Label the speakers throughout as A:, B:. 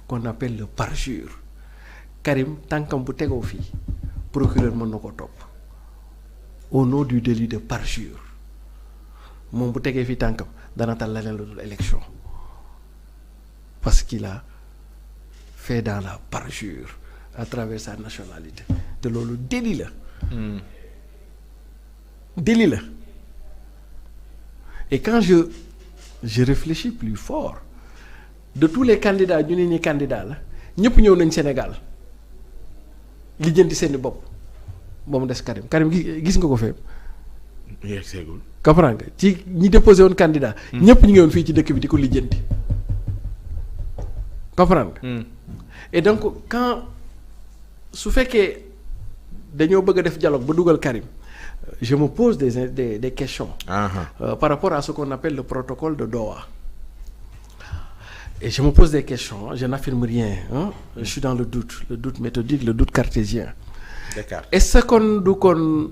A: qu'on appelle le parjure. Karim tànkam bu tegoo fii procureur mën na ko topp au nom du délit de parjure moom bu tegee fii tànkam dana tal leneen lu dul élection parce qu'il a fait dans la parjure à travers sa nationalité te loolu délit la. Délit la et quand je réfléchis plus fort de tous les candidats ñu ne ñi candidat la ñëpp ñëw nañ Sénégal lijjanti seeni bopp ba mu des Karim gis nga ko fépp.
B: yegseegul.
A: comprends nga ci ñi déposé woon candidat. ñëpp ñu ngi woon fii ci dëkk bi di ko lijjanti. comprends nga. et donc quand su fekkee dañoo bëgg a def dialogue ba dugal Karim je me pose des questions. Par rapport à ce qu'on appelle le protocole de Doha. Et je me pose des questions, je n'affirme rien, hein? Je suis dans le doute méthodique, le doute cartésien.
B: D'accord.
A: Est-ce que du kon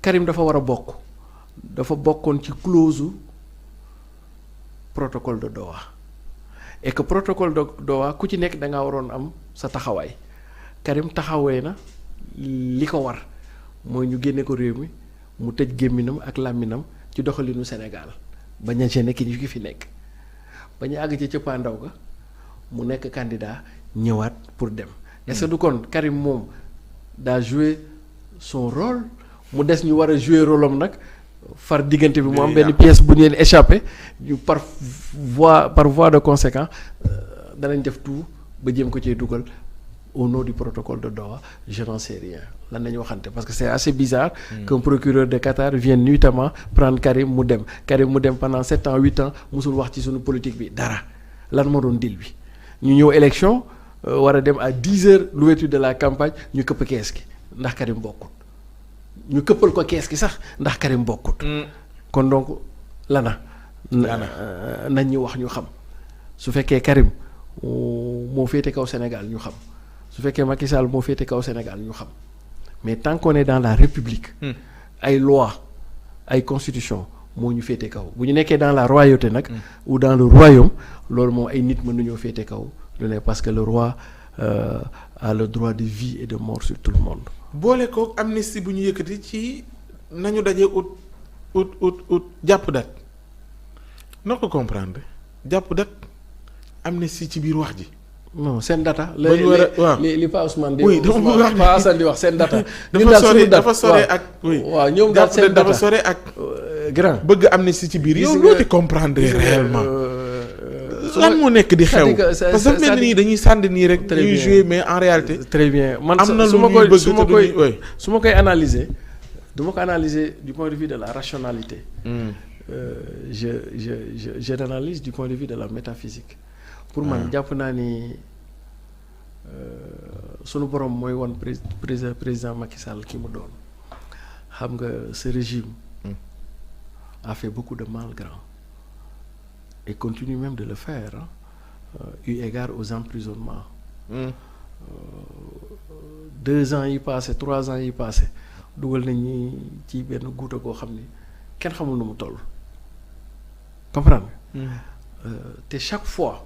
A: Karim dafa war a bokk dafa bokkoon ci clause protocole de Doha et que protocole de Doha ku ci nekk da ngaa waroon am sa taxawaay Karim taxawee na li ko war mooy ñu génne ko réew mi mu tëj gémminam ak làmminam ci doxalinu Sénégal bañ a gêner ki ñu fi nekk. ba ñu àgg ci cëppaandaw ga mu nekk candidat ñëwaat pour dem est-ce que du kon Karim moom daa jouer son rôle mu des ñu war a jouer rôle am nag far diggante bi mu am benn pièce bu ñu leen échappé ñu par voie de conséquent danañ def tout ba jéem ko cee dugal au nom du protocole de Doha je n'en sais rien lan nañu waxante parce que c'est assez bizarre qu'un procureur de Qatar vienne nuitamment prendre Karim mu dem pendant 7 ans 8 ans musul wax ci suñu politique bi dara lan moo doon deal bi ñu ñëw élection war a dem à 10 heures l'ouverture de la campagne ñu këpp kees gi ndax Karim bokkut ñu këppal ko kees gi sax ndax Karim bokkut kon donc nañ ñu wax ñu xam su fekkee Karim moo féete kaw Sénégal ñu xam su fekkee Macky Sall moo féete kaw Sénégal ñu xam mais tant qu'on est dans la République ay loi ay constitution moo ñu féete kaw bu ñu nekkee dans la royauté nag ou dans le royaume loolu moom ay nit mën nañoo féete kaw lu ne parce que le roi a le droit de vie et de mort sur tout le monde.
B: boole kook amnistie bu ñu yëkkati ci nañu daje ut jàpp dat noo ko comprendre jàpp dat amnistie ci biir wax ji.
A: non seen data.
B: waaw
A: li Pa Ousmane di.
B: oui
A: Pa Assane di wax seen data.
B: dafa sore ak.
A: waaw ñoom daal seen data
B: dafa sore ak.
A: grand
B: bëgg amnistie ci biir yow loo ci comprendre réellement. lan moo nekk di xew parce que dafa mel ni dañuy sànni nii rek. ñuy jouer mais en réalité.
A: très bien man
B: am na lu ñuy bëgg
A: su ma koy analyser du ma ko analyser du point de vue de la rationalité. je l'analyse du point de vue de la métaphysique. pour man jàpp naa ni sunu borom mooy won président Macky Sall ki mu doon xam nga ce régime a fait beaucoup de mal grand et continue même de le faire eu égard aux emprisonnements 2 ans yi passé 3 ans yi passé dugal nañ ñi ci benn guuta koo xam ni kenn xamul nu mu toll comprendre te chaque fois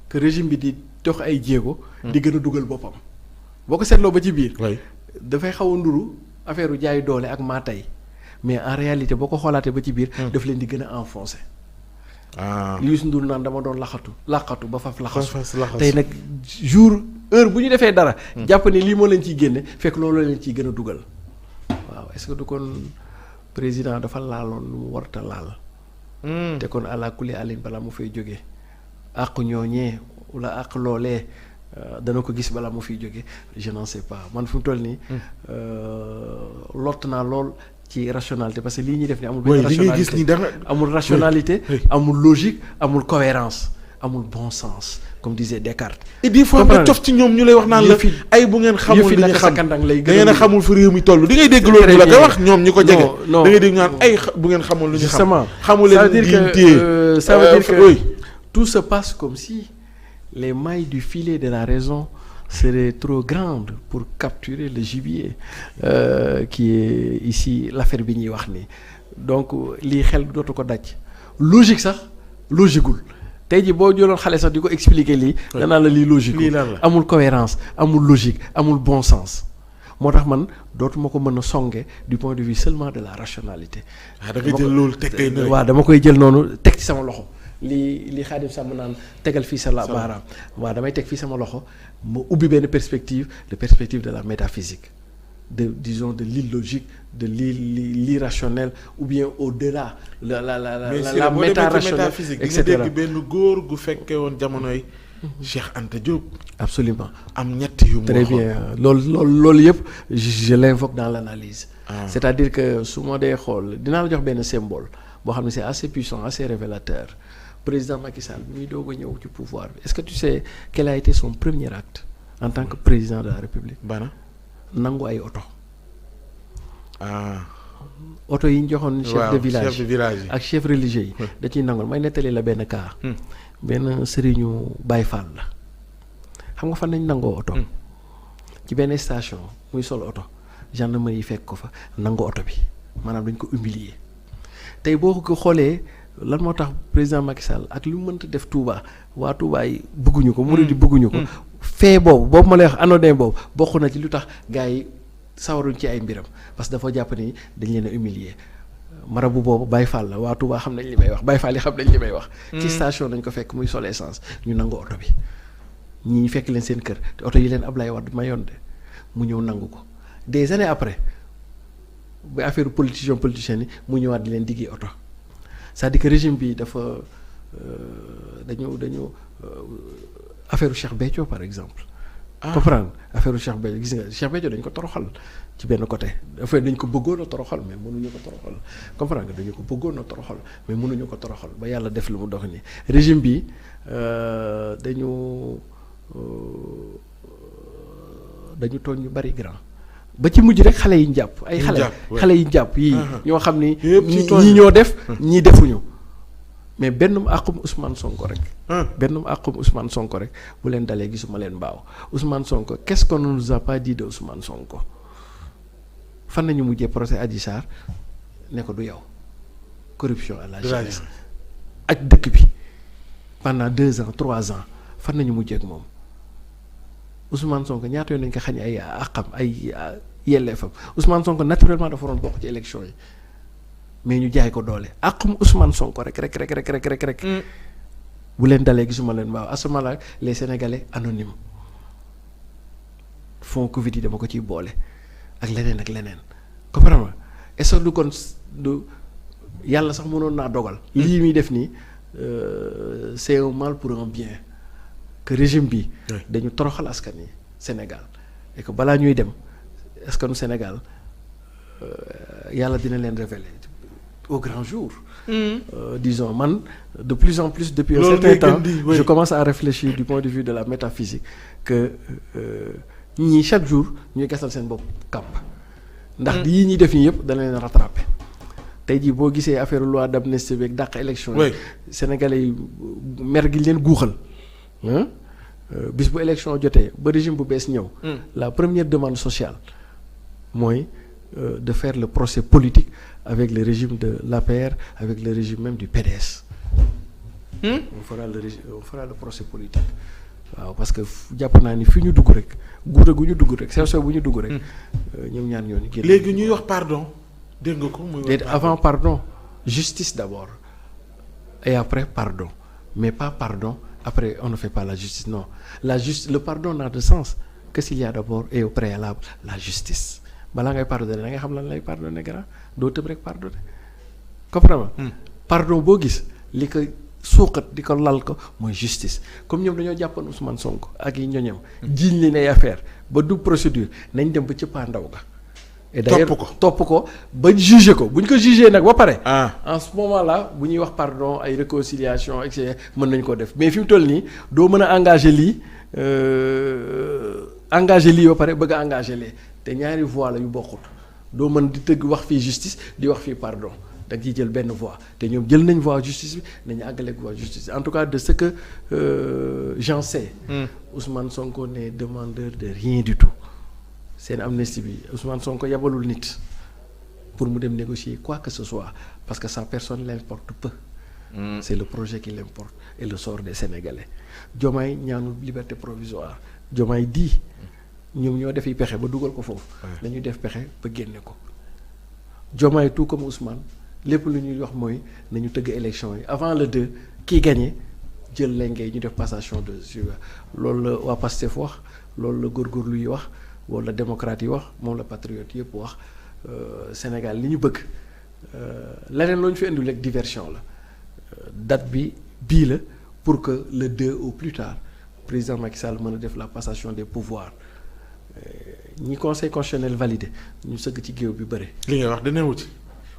A: que régime bi di dox ay jéego. di gën a dugal boppam. boo ko seetloo ba ci biir. dafay xaw a nduru affaire u jaay doole ak maa tey mais en réalité boo ko xoolaatee ba ci biir. daf leen di gën a enfoncer. Youssou Ndour naan dama doon laqatu ba faf laxasu tey nag heure bu ñu defee dara. jàpp ni lii moo leen ciy génne fekk loolu leen ciy gën a dugal. waaw est-ce que du kon président dafa laaloon lu mu warta laal. te kon àla kulli alin balaa mu fay jógee. àq ñooñee wala àq loolee dana ko gis balaa mu fiy jóge je n'en sais pas man fi mu toll nii lott naa lool ci rationalité parce que lii ñuy def ni amul benn rationalité amul rationalité amul logique amul cohérence amul bon sens comme disait Descartes.
B: et des fois nga cof ci ñoom ñu lay wax naan la ay bu ngeen xamul li ñu xam da ngeen a xamul fu réew mi toll di ngay dégg loolu la koy wax ñoom ñi ko jege da ngay dégg naan ay bu ngeen xamul lu ñu xam xamul leen
A: ça veut dire que tout se passe comme si les mailles du filet de la raison seraient trop grandes pour capturer le gibier qui est ici l'affaire bi ñuy wax nii donc lii xel dootu ko daj logique sax logiqueul tey jii boo jëloon xale sax di ko expliquer lii. danaa la lii logique amul cohérence amul logique amul bon sens. moo tax man dootuma ko mën a songe du point de vue seulement de la rationalité.
B: da nga jël loolu teg kay
A: waaw dama koy jël noonu teg ci sama loxo li Khadim Samb naan tegal fii sa baaraam. waaw damay teg fii sama loxo ma ubbi benn perspective de la métaphysique disons de l'illogique de l'irrationnel ou bien au-delà la méta-rationnelle et cetera.
B: nga dégg benn góor gu fekkee woon jamonoy Cheikh Anta Diop.
A: absolument
B: am ñett yu mu
A: très bien loolu yëpp je l'invoque dans l'analyse. c'est-à-dire que su ma dee xool dinaa la jox benn symbole boo xam ne c'est assez puissant assez révélateur. Président Macky Sall bi muy doog a ñëw ci pouvoir bi est-ce que tu sais quel a été son premier acte en tant que président de la République.
B: bana
A: nangu ay oto. oto yi ñu joxoon. chef de village ak chef religieux yi. da ciy nangoon may nettali la benn cas. benn sëriñu Baye Fall la xam nga fan nañ nangoo oto. ci benn station muy sol oto gendarmerie yi fekk ko fa nangu oto bi maanaam dañ ko humilier tey boo ko xoolee. lan moo tax président Macky Sall ak lu mu mënta def Touba waa Touba yi bëgguñu ko. murid yi bëgguñu ko. fee boobu ma lay wax anodin boobu bokk na ci lu tax gars yi sawaruñ ci ay mbiram parce que dafa jàpp ni dañ leen a humilier marabu boobu Baye Fall la waa Touba xam nañ li may wax Baye Fall yi xam nañ li may wax. ci station nañ ko fekk muy sol essence ñu nangu oto bi ñii fekk leen seen kër te oto yi leen Ablaye Wade mayoon de mu ñëw nangu ko des années après ba affaire politicien yi mu ñëwaat di leen diggi oto. c'est-à-dire que régime bi dafa dañu affaire Cheikh Béthio par exemple. comprendre affaire Cheikh Béthio gis nga Cheikh Béthio dañ ko toroxal ci benn côté affaire dañ ko bëggoon a toroxal mais mënuñu ko toroxal comprendre nga dañu ko bëggoon a toroxal mais mënuñu ko toroxal ba yàlla def lu mu dox nii régime bi dañu tooñ ñu bari grand. ba ci mujj rek xale yi ñu jàpp ay xale yi ñu jàpp yii ñoo xam ni ñii ñoo def ñii defuñu mais bennum àqum Ousmane Sonko rek bu leen dalee gisuma leen mbaaw Ousmane Sonko qu'est-ce qu'on ne nous a pas dit de Ousmane Sonko fan nañu mujjee procès Adji Sarr ne ko du yow corruption à la jeunesse ak dëkk bi pendant 2 ans 3 ans fan nañu mujjee ak moom Ousmane Sonko ñaata yoon nañ ko xañ ay àqam ay yelleefam Ousmane Sonko naturellement dafa waroon bokk ci élection yi mais ñu jaay ko doole àqum Ousmane Sonko rek. bu leen dalee gisuma leen waaw asumala les Sénégalais anonymes fonds Covid yi dama ko ciy boole ak leneen comprendre nga est-ce que du kon du yàlla sax mënoon naa dogal. lii muy def nii c'est un mal pour un bien. que régime bi dañu toroxal askan yi Sénégal et que balaa ñuy dem askanu Sénégal yàlla dina leen révéler au grand jour. Disons man de plus en plus depuis un certain temps je commence à réfléchir du point de vue de la métaphysique que ñii chaque jour ñuy gasal seen bopp kàpp ndax yii ñuy def nii yëpp dana leen rattraper tey jii boo gisee affaire loi d'amnistie beeg dàq élection yi Sénégalais yi mer gi leen guuxal bis bu élection jotee ba régime bu bees ñëw la première demande sociale mooy de faire le procès politique avec le régime de l'APR avec le régime même du PDS on fera le procès politique waaw parce que jàpp naa ni fi ñu dugg rek guuta gu ñu dugg rek sew bu ñu dugg rek ñoom ñaar ñoo ni génn
B: léegi ñuy wax pardon dégg nga ko muy wax
A: avant pardon justice d'abord et après pardon mais pas pardon après on ne fait pas la justice non le pardon n'a de sens que s'il y a d'abord et au préalable la justice balaa ngay pardonner da ngay xam lan lay pardonner grand doo tëb rek pardonner comprends nga pardon boo gis li ko suuqat di ko lal ko mooy justice comme ñoom dañoo jàppoon Ousmane Sonko ak yi ñoñam jiiñ leen ay affaire ba du procédure nañ dem ba cëppaandaw ga et d'ailleurs topp ko ba juger ko bu ñu ko juger nag ba pare en ce moment là bu ñuy wax pardon ay réconciliation et cetera mën nañ ko def mais fi mu toll nii doo mën a engager lii ba pare bëgg a engager lee te ñaari voix la yu bokkut doo mën di tëgg wax fii justice di wax fii pardon da nga ciy jël benn voix te ñoom jël nañ voix justice bi nañu àggaleeg voix justice en tout cas de ce que j'en sais Ousmane Sonko n'est demandeur de rien du tout seen amnistie bi Ousmane Sonko yabalul nit pour mu dem négocier quoi que ce soit parce que sa personne l'importe peu c'est le projet qui l'importe et le sort des Sénégalais. Diomaye ñaanul liberté provisoire. Diomaye di ñoom ñoo defi pexe ba dugal ko foofu. dañuy def pexe ba génne ko. Diomaye tout comme Ousmane lépp lu ñuy wax mooy nañu tëgg élection yi avant le 2 kii gagné jël lenge ñu def passation de suivre loolu la waa Pastef wax loolu la góorgóorlu yi wax loolu la démocrate yi wax moom la patriote yëpp wax Sénégal li ñu bëgg leneen loo ñu fi indi rek diversion la date bi bii la pour que le 2 au plus tard président Macky Sall mën a def la passation des pouvoirs ñi conseil constitutionnel validé ñu sëgg ci géew bi bëri.
B: li nga wax dana wuti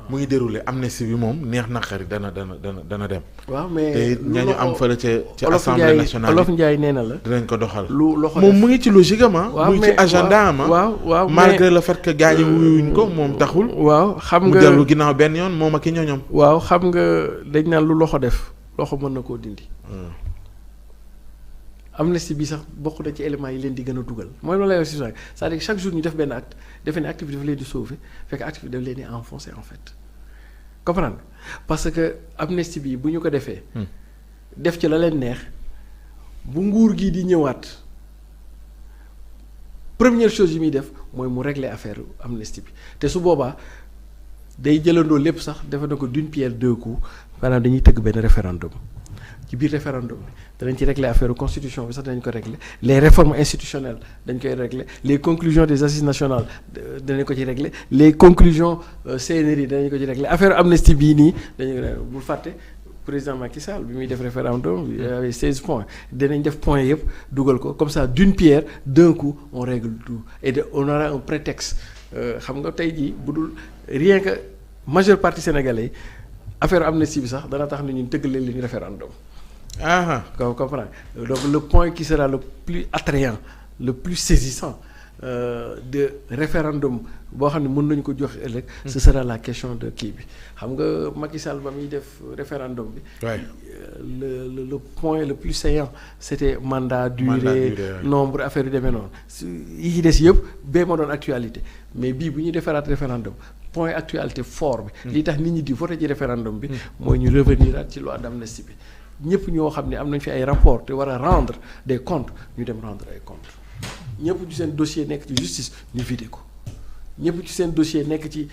B: mu ngi déroulé amnistie bi moom neex naqari dana dem.
A: waaw mais
B: te ñañu am fële ca assemblée nationale
A: Olof Ndiaye nee na la.
B: dinañ ko doxal.
A: lu loxo
B: moom mu ngi ci logique am
A: waaw
B: mu ngi ci agenda am
A: waaw
B: malgré le fait que gars yi wuyuñ ko moom taxul.
A: waaw xam nga
B: mu dellu ginnaaw benn yoon moom ak i ñoñom.
A: waaw xam nga dañ naan lu loxo def loxo mën na koo dindi. amnistie bi sax bokk na ci éléments yi leen di gën a dugal mooy loolu lay wax si c'est-à-dire que chaque jour ñu def benn acte defe ne acte bi dafa leen di sauver fekk acte bi dafa leen di enfoncer en fait comprendre parce que amnistie bi bu ñu ko defee. def ci la leen neex bu nguur gi di ñëwaat première chose yi muy def mooy mu régler affaire amnistie bi te su boobaa day jëlandoo lépp sax defe na ko d'une pierre deux coups maanaam dañuy tëgg benn référendum. ci biir référendum bi danañ ci régler affaire constitution bi sax danañ ko régler les réformes institutionnelles dañ koy régler les conclusions des assises nationales danañ ko ci régler les conclusions CNRI danañ ko ci régler affaire amnistie bii nii dañu bul fàtte président Macky Sall bi muy def référendum il y avait 16 points danañ def points yëpp dugal ko comme ça d'une pierre d'un coup on règle tout et on aura un prétexte xam nga tey jii bu dul rien que majeure partie sénégalais yi affaire amnistie bi sax dana tax ne ñun tëggalee li ñu référendum. Vous comprenez donc le point qui sera le plus attrayant le plus saisissant de référendum boo xam ne mën nañu ko jox ëllëg ce sera la question de kii bi xam nga Macky Sall ba muy def référendum bi le point le plus saillant c'était mandat durée nombre affaire yu demee noonu yi ci des yëpp bee ma doon actualité mais bii bu ñuy defaraat référendum point actualité fort bi li tax nit ñi di voté ci référendum bi mooy ñu revenir at ci loi d'amnistie bi ñëpp ñoo xam ne am nañ fi ay rapport te war a rendre des comptes ñu dem rendre ay comptes ñëpp ci seen dossier nekk ci justice ñu vidé ko ñëpp ci seen dossier nekk ci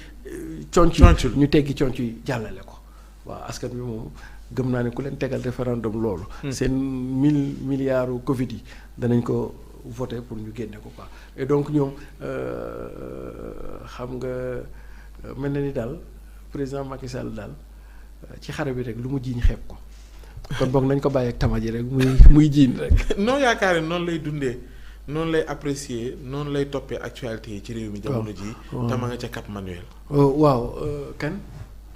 A: conc ñu teggi conc yi jàllale ko waaw askan bi moom gëm naa ne ku leen tegal référendum loolu seen 1000 milliards Covid yi danañ ko voté pour ñu génne ko quoi et donc ñoom xam nga mel na ni daal président Macky Sall daal ci xare bi rek lu mu jiiñ xeeb ko kon boog nañ ko bàyyi ak tama ji rek muy jiin rek.
B: noo yaakaar ne noonu lay dundee noonu lay apprécier noonu lay toppee actualité yi ci réew mi. jamono ji tama nga ca Cap Manuel.
A: waaw kan.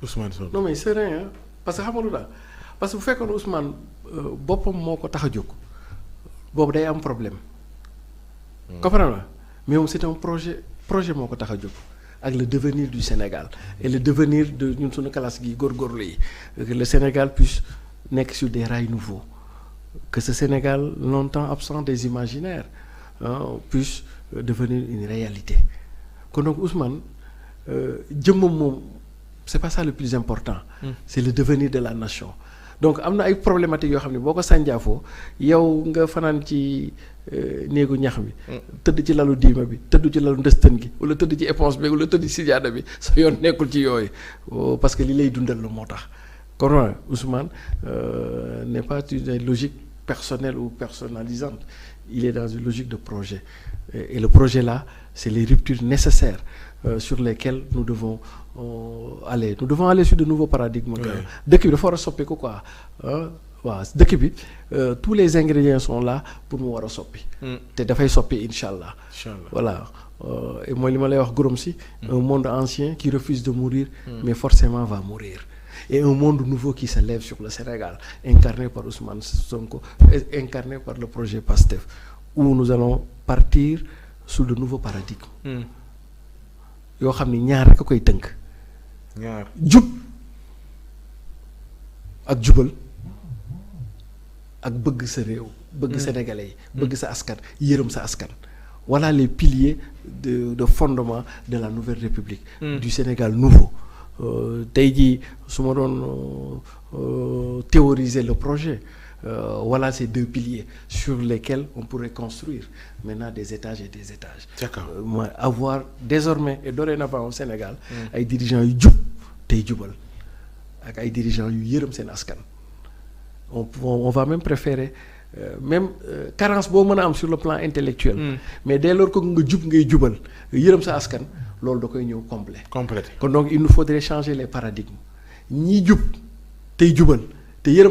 B: Ousmane Sonko.
A: non mais serein parce que xam nga lu daal parce que bu fekkoon Ousmane boppam moo ko tax a jóg boobu day am problème. comprendre nga mais moom c'est un projet moo ko tax a jóg. ak le devenir du Sénégal et le devenir de ñun suñu classe gi góorgóorlu yi que le Sénégal puisse nekk sur des rails nouveaux que ce Sénégal longtemps absent des imaginaires puisse devenir une réalité kon donc Ousmane jëmmam moom c'est pas ça le plus important c'est le devenir de la nation donc am na ay problématiques yoo xam ne boo ko sànjaafoo yow nga fanaan ci néegu ñax bi tëdd ci lalu diima bi tëdd ci lalu ndëstën gi wala tëdd ci éponge bi wala tëdd ci sijaada bi sa yoon nekkul ci yooyu parce que li lay dundal la moo tax kon Ousmane n'est pas une logique personnelle ou personnalisante il est dans une logique de projet et le projet là c'est les ruptures nécessaires sur lesquelles nous devons aller sur de nouveaux paradigmes dëkk bi dafa war a soppi ko quoi waaw dëkk bi tous les ingrédients sont là pour mu war a soppi te dafay soppi incha allah voilà et mooy li ma lay wax gorom si un monde ancien qui refuse de mourir mais forcément va mourir et un monde nouveau qui se lève sur le Sénégal incarné par Ousmane Sonko incarné par le projet PASTEF où nous allons partir sur de nouveaux paradigmes yoo xam ni ñaar rek a koy tënk jub ak jubal ak bëgg sa réew bëgg sénégalais yi bëgg sa askan yërëm sa askan voilà les piliers de fondement de la nouvelle république du Sénégal nouveau tey jii su ma doon théoriser le projet voilà ces 2 piliers sur lesquels on pourrait construire maintenant des étages et des étages.
B: D'accord.
A: Avoir désormais et dorénavant au Sénégal ay dirigeants yu jub tey jubal ak ay dirigeants yu yërëm seen askan. On va même préférer carence boo mën a am sur le plan intellectuel. Mais dès lors que nga jub ngay jubal yërëm sa askan loolu da koy ñëw compléter. kon donc il nous faudrait changer les paradigmes ñii jub tey jubal te yërëm